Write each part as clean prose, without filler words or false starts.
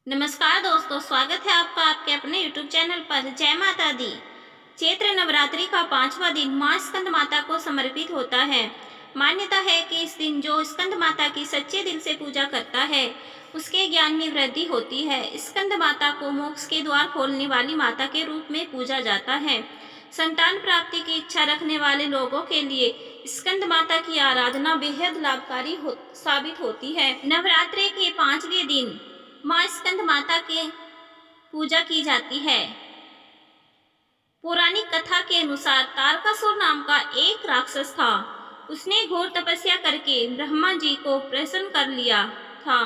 नमस्कार दोस्तों, स्वागत है आपका आपके अपने YouTube चैनल पर। जय माता दी। चैत्र नवरात्रि का 5वां दिन माँ स्कंद माता को समर्पित होता है। मान्यता है कि इस दिन जो स्कंद माता की सच्चे दिल से पूजा करता है उसके ज्ञान में वृद्धि होती है। स्कंद माता को मोक्ष के द्वार खोलने वाली माता के रूप में पूजा जाता है। संतान प्राप्ति की इच्छा रखने वाले लोगों के लिए स्कंद माता की आराधना बेहद लाभकारी साबित होती है। नवरात्रि के 5वें दिन माँ स्कंद माता की पूजा की जाती है। पौराणिक कथा के अनुसार तारकासुर नाम का एक राक्षस था। उसने घोर तपस्या करके ब्रह्मा जी को प्रसन्न कर लिया था।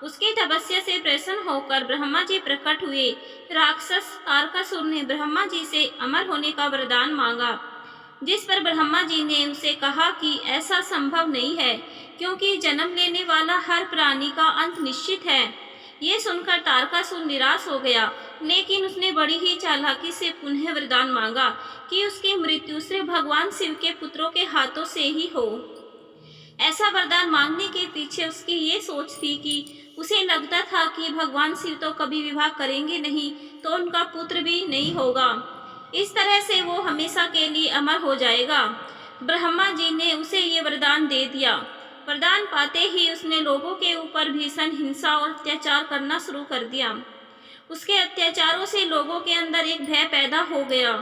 उसकी तपस्या से प्रसन्न होकर ब्रह्मा जी प्रकट हुए। राक्षस तारकासुर ने ब्रह्मा जी से अमर होने का वरदान मांगा, जिस पर ब्रह्मा जी ने उसे कहा कि ऐसा संभव नहीं है, क्योंकि जन्म लेने वाला हर प्राणी का अंत निश्चित है। ये सुनकर तारकासुर निराश हो गया, लेकिन उसने बड़ी ही चालाकी से पुनः वरदान मांगा कि उसकी मृत्यु सिर्फ भगवान शिव के पुत्रों के हाथों से ही हो। ऐसा वरदान मांगने के पीछे उसकी ये सोच थी कि उसे लगता था कि भगवान शिव तो कभी विवाह करेंगे नहीं, तो उनका पुत्र भी नहीं होगा। इस तरह से वो हमेशा के लिए अमर हो जाएगा। ब्रह्मा जी ने उसे ये वरदान दे दिया। वरदान पाते ही उसने लोगों के ऊपर भीषण हिंसा और अत्याचार करना शुरू कर दिया। उसके अत्याचारों से लोगों के अंदर एक भय पैदा हो गया।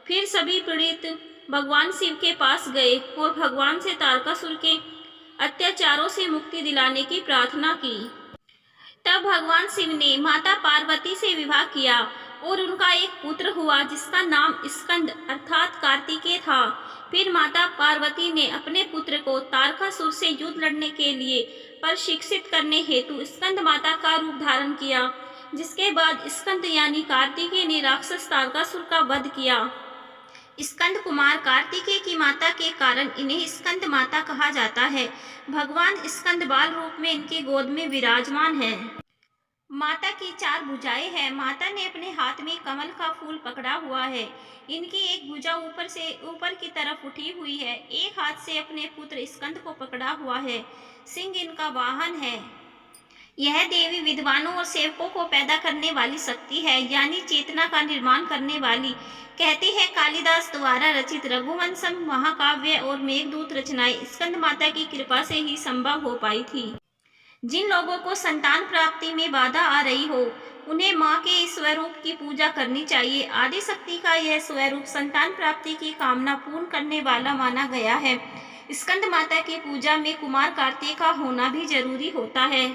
फिर सभी पीड़ित भगवान शिव के पास गए और भगवान से तारकासुर के अत्याचारों से मुक्ति दिलाने की प्रार्थना की। तब भगवान शिव ने माता पार्वती से विवाह किया और उनका एक पुत्र हुआ, जिसका नाम स्कंद अर्थात कार्तिकेय था। फिर माता पार्वती ने अपने पुत्र को तारकासुर से युद्ध लड़ने के लिए प्रशिक्षित करने हेतु स्कंद माता का रूप धारण किया, जिसके बाद स्कंद यानी कार्तिकेय ने राक्षस तारकासुर का वध किया। स्कंद कुमार कार्तिकेय की माता के कारण इन्हें स्कंद माता कहा जाता है। भगवान स्कंद बाल रूप में इनके गोद में विराजमान है। माता की 4 भुजाएं हैं। माता ने अपने हाथ में कमल का फूल पकड़ा हुआ है। इनकी एक भुजा ऊपर की तरफ उठी हुई है। एक हाथ से अपने पुत्र स्कंद को पकड़ा हुआ है। सिंह इनका वाहन है। यह देवी विद्वानों और सेवकों को पैदा करने वाली शक्ति है, यानी चेतना का निर्माण करने वाली। कहते हैं कालिदास द्वारा रचित रघुवंशम महाकाव्य और मेघदूत रचनाएं स्कंद माता की कृपा से ही संभव हो पाई थी। जिन लोगों को संतान प्राप्ति में बाधा आ रही हो, उन्हें माँ के इस स्वरूप की पूजा करनी चाहिए। आदि शक्ति का यह स्वरूप संतान प्राप्ति की कामना पूर्ण करने वाला माना गया है। स्कंद माता की पूजा में कुमार कार्तिक का होना भी जरूरी होता है।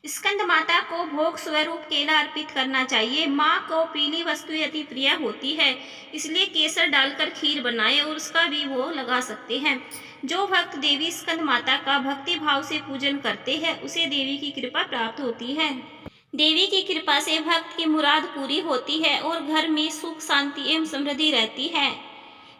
स्कंद माता को भोग स्वरूप केला अर्पित करना चाहिए। माँ को पीली वस्तु अति प्रिय होती है, इसलिए केसर डालकर खीर बनाएं और उसका भी भोग लगा सकते हैं। जो भक्त देवी स्कंद माता का भक्ति भाव से पूजन करते हैं, उसे देवी की कृपा प्राप्त होती है। देवी की कृपा से भक्त की मुराद पूरी होती है और घर में सुख शांति एवं समृद्धि रहती है।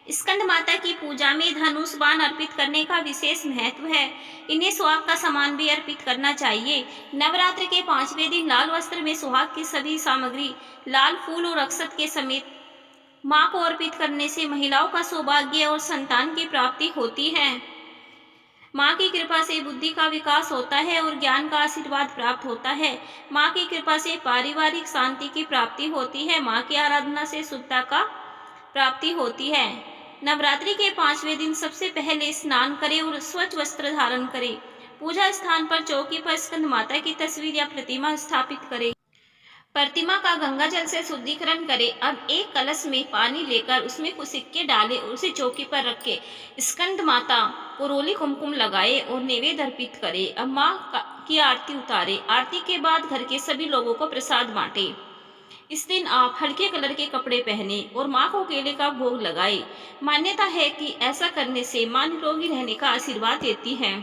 स्कंद माता की पूजा में धनुष बाण अर्पित करने का विशेष महत्व है। इन्हें सुहाग का सामान भी अर्पित करना चाहिए। नवरात्र के 5वें दिन लाल वस्त्र में सुहाग की सभी सामग्री, लाल फूल और अक्षत के समेत माँ को अर्पित करने से महिलाओं का सौभाग्य और संतान की प्राप्ति होती है। माँ की कृपा से बुद्धि का विकास होता है और ज्ञान का आशीर्वाद प्राप्त होता है। माँ की कृपा से पारिवारिक शांति की प्राप्ति होती है। माँ की आराधना से शुद्धता का प्राप्ति होती है। नवरात्रि के 5वें दिन सबसे पहले स्नान करें और स्वच्छ वस्त्र धारण करें। पूजा स्थान पर चौकी पर स्कंद माता की तस्वीर या प्रतिमा स्थापित करें। प्रतिमा का गंगा जल से शुद्धिकरण करें। अब एक कलश में पानी लेकर उसमें कुछ सिक्के डालें और उसे चौकी पर रखें। स्कंद माता को रोली कुमकुम लगाए और नैवेद्य अर्पित करें। अब माँ की आरती उतारें। आरती के बाद घर के सभी लोगों को प्रसाद बांटें। इस दिन आप हल्के कलर के कपड़े पहने और माँ को केले का भोग लगाएं। मान्यता है कि ऐसा करने से माँ निरोगी रहने का आशीर्वाद देती है।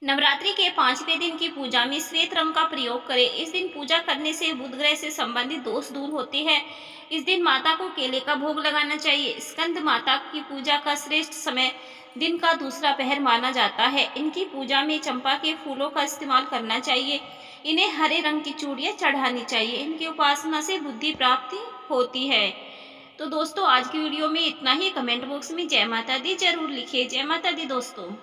नवरात्रि के 5वें दिन की पूजा में श्वेत रंग का प्रयोग करें। इस दिन पूजा करने से बुध ग्रह से संबंधित दोष दूर होते हैं। इस दिन माता को केले का भोग लगाना चाहिए। स्कंद माता की पूजा का श्रेष्ठ समय दिन का दूसरा पहर माना जाता है। इनकी पूजा में चंपा के फूलों का इस्तेमाल करना चाहिए। इन्हें हरे रंग की चूड़ियाँ चढ़ानी चाहिए। इनकी उपासना से बुद्धि प्राप्ति होती है। तो दोस्तों, आज की वीडियो में इतना ही। कमेंट बॉक्स में जय माता दी जरूर लिखिए। जय माता दी दोस्तों।